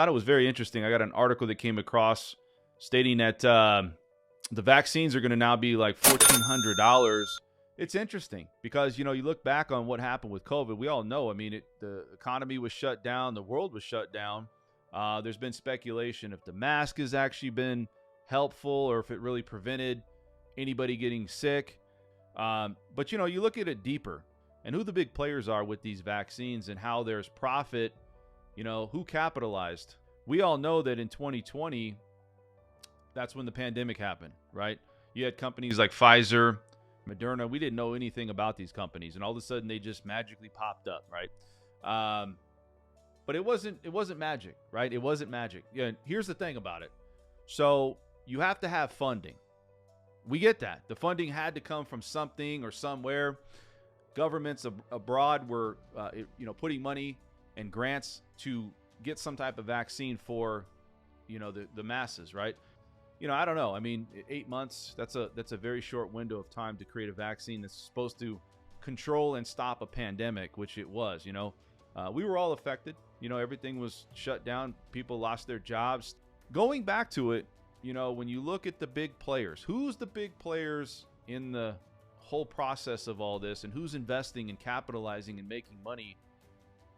thought it was very interesting. I got an article that came across stating that the vaccines are going to now be like $1,400. It's interesting because, you look back on what happened with COVID. We all know, I mean, the economy was shut down. The world was shut down. There's been speculation if the mask has actually been helpful or if it really prevented anybody getting sick. But, you look at it deeper and who the big players are with these vaccines and how there's profit, who capitalized. We all know that in 2020, that's when the pandemic happened, right? You had companies like Pfizer, Moderna. We didn't know anything about these companies, and all of a sudden they just magically popped up, right? But it wasn't magic, right? It wasn't magic. Yeah. Here's the thing about it. So you have to have funding. We get that. The funding had to come from something or somewhere. Governments abroad were, putting money and grants to get some type of vaccine for, the masses, right? I don't know. I mean, 8 months, that's a very short window of time to create a vaccine that's supposed to control and stop a pandemic, which it was, we were all affected. Everything was shut down. People lost their jobs. Going back to it, when you look at the big players, who's the big players in the whole process of all this and who's investing and capitalizing and making money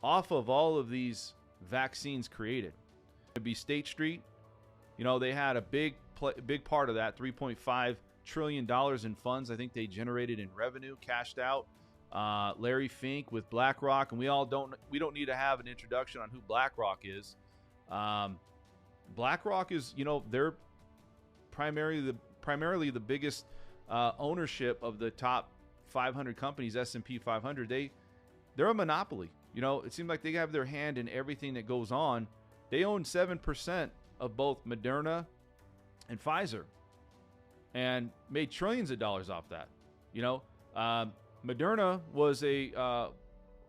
off of all of these vaccines created? It'd be State Street. They had a big part of that, $3.5 trillion in funds. I think they generated in revenue, cashed out. Larry Fink with BlackRock, and we don't need to have an introduction on who BlackRock is. BlackRock is, they're primarily the biggest ownership of the top 500 companies, S&P 500. They're a monopoly. It seems like they have their hand in everything that goes on. They own 7% of both Moderna and Pfizer and made trillions of dollars off that. Moderna was a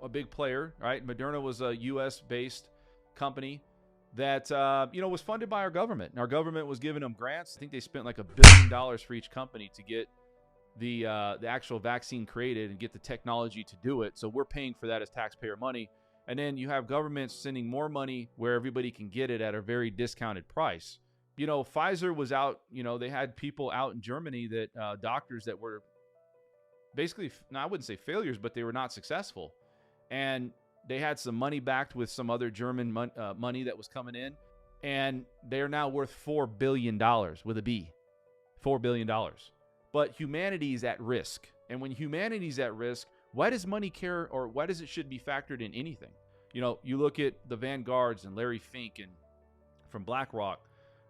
big player, right? Moderna was a U.S. based company that, was funded by our government, and our government was giving them grants. I think they spent like $1 billion for each company to get the actual vaccine created and get the technology to do it. So we're paying for that as taxpayer money. And then you have governments sending more money where everybody can get it at a very discounted price. Pfizer was out, they had people out in Germany that doctors that were basically, I wouldn't say failures, but they were not successful. And they had some money backed with some other German money that was coming in. And they're now worth $4 billion with a B. $4 billion. But humanity's at risk. And when humanity's at risk, why does money care, or why does it should be factored in anything? You look at the Vanguards and Larry Fink and from BlackRock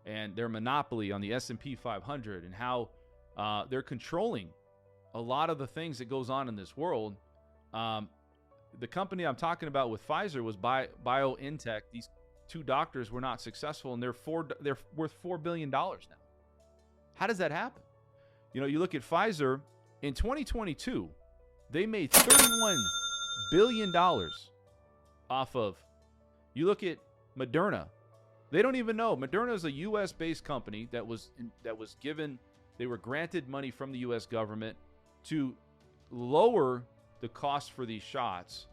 and their monopoly on the S&P 500 and how they're controlling a lot of the things that goes on in this world. The company I'm talking about with Pfizer was BioNTech. These two doctors were not successful, and they're worth $4 billion now. How does that happen? You look at Pfizer in 2022. They made $31 billion off of. You look at Moderna. They don't even know. Moderna is a U.S.-based company that was given. They were granted money from the U.S. government to lower the cost for these shots.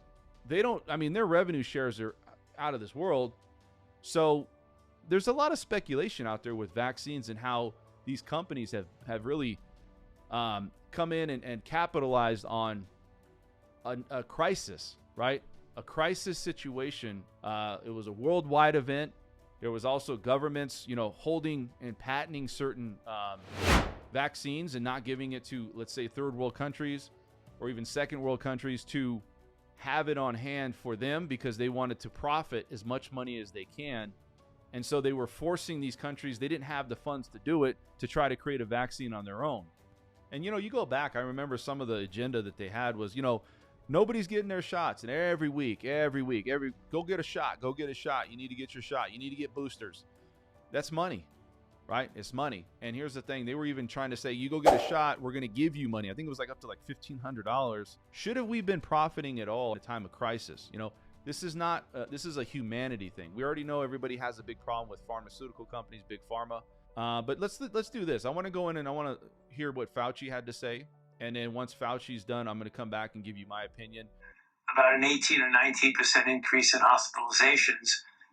Their revenue shares are out of this world. So there's a lot of speculation out there with vaccines and how these companies have really come in and capitalized on a crisis, right? A crisis situation. It was a worldwide event. There was also governments, holding and patenting certain vaccines and not giving it to, let's say, third world countries or even second world countries to have it on hand for them because they wanted to profit as much money as they can. And so they were forcing these countries, they didn't have the funds to do it, to try to create a vaccine on their own. And, you go back, I remember some of the agenda that they had was, nobody's getting their shots. And every week, go get a shot. You need to get your shot. You need to get boosters. That's money, right? It's money. And here's the thing. They were even trying to say, you go get a shot, we're going to give you money. I think it was like up to like $1,500. Should have we been profiting at all at a time of crisis? This is not, this is a humanity thing. We already know everybody has a big problem with pharmaceutical companies, big pharma. But let's do this. I want to go in and I want to hear what Fauci had to say. And then once Fauci's done, I'm going to come back and give you my opinion. About an 18 or 19% increase in hospitalizations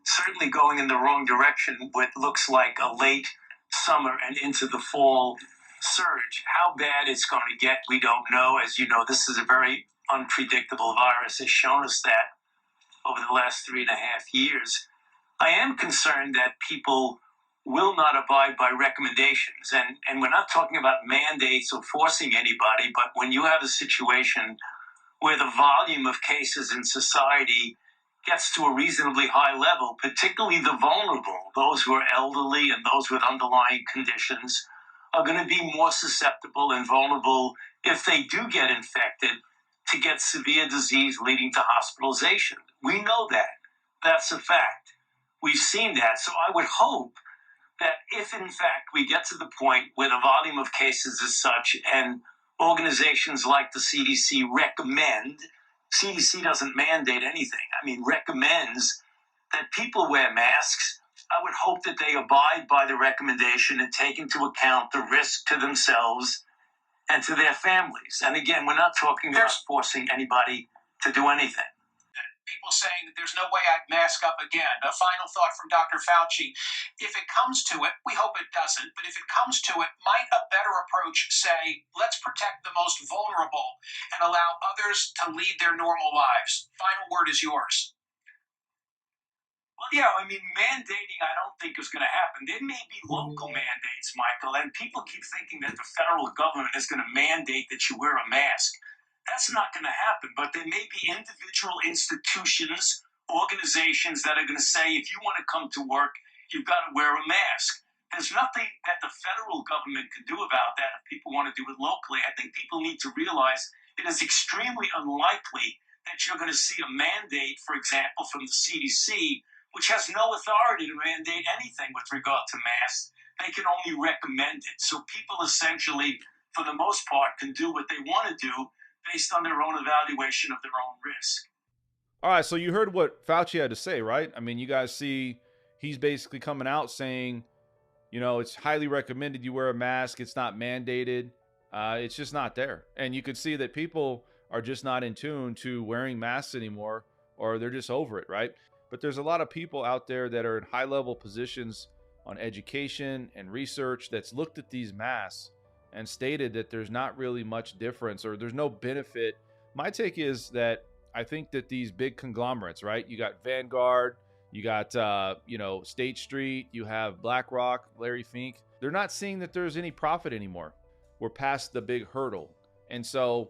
certainly going in the wrong direction with looks like a late summer and into the fall surge. How bad it's going to get, we don't know. As you know, this is a very unpredictable virus, has shown us that over the last 3.5 years. I am concerned that people will not abide by recommendations. And we're not talking about mandates or forcing anybody, but when you have a situation where the volume of cases in society gets to a reasonably high level, particularly the vulnerable, those who are elderly and those with underlying conditions, are going to be more susceptible and vulnerable if they do get infected to get severe disease leading to hospitalization. We know that. That's a fact. We've seen that. So I would hope that if, in fact, we get to the point where the volume of cases is such and organizations like the CDC recommend, CDC doesn't mandate anything, recommends that people wear masks, I would hope that they abide by the recommendation and take into account the risk to themselves and to their families. And again, we're not talking about forcing anybody to do anything. People saying that there's no way I'd mask up again. A final thought from Dr. Fauci. If it comes to it, we hope it doesn't, but if it comes to it, might a better approach say, let's protect the most vulnerable and allow others to lead their normal lives? Final word is yours. Well, yeah, mandating I don't think is going to happen. There may be local mandates, Michael, and people keep thinking that the federal government is going to mandate that you wear a mask. That's not going to happen, but there may be individual institutions, organizations that are going to say, if you want to come to work, you've got to wear a mask. There's nothing that the federal government can do about that if people want to do it locally. I think people need to realize it is extremely unlikely that you're going to see a mandate, for example, from the CDC, which has no authority to mandate anything with regard to masks. They can only recommend it. So people essentially, for the most part, can do what they want to do based on their own evaluation of their own risk. All right, so you heard what Fauci had to say, right? You guys see he's basically coming out saying, it's highly recommended you wear a mask. It's not mandated. It's just not there. And you could see that people are just not in tune to wearing masks anymore, or they're just over it, right? But there's a lot of people out there that are in high-level positions on education and research that's looked at these masks and stated that there's not really much difference or there's no benefit. My take is that I think that these big conglomerates, right? You got Vanguard, you got, State Street, you have BlackRock, Larry Fink. They're not seeing that there's any profit anymore. We're past the big hurdle. And so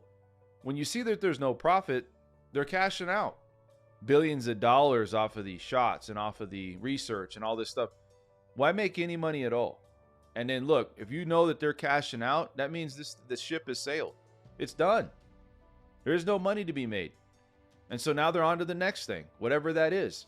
when you see that there's no profit, they're cashing out billions of dollars off of these shots and off of the research and all this stuff. Why make any money at all? And then look, if you know that they're cashing out, that means the ship has sailed. It's done. There is no money to be made. And so now they're on to the next thing, whatever that is.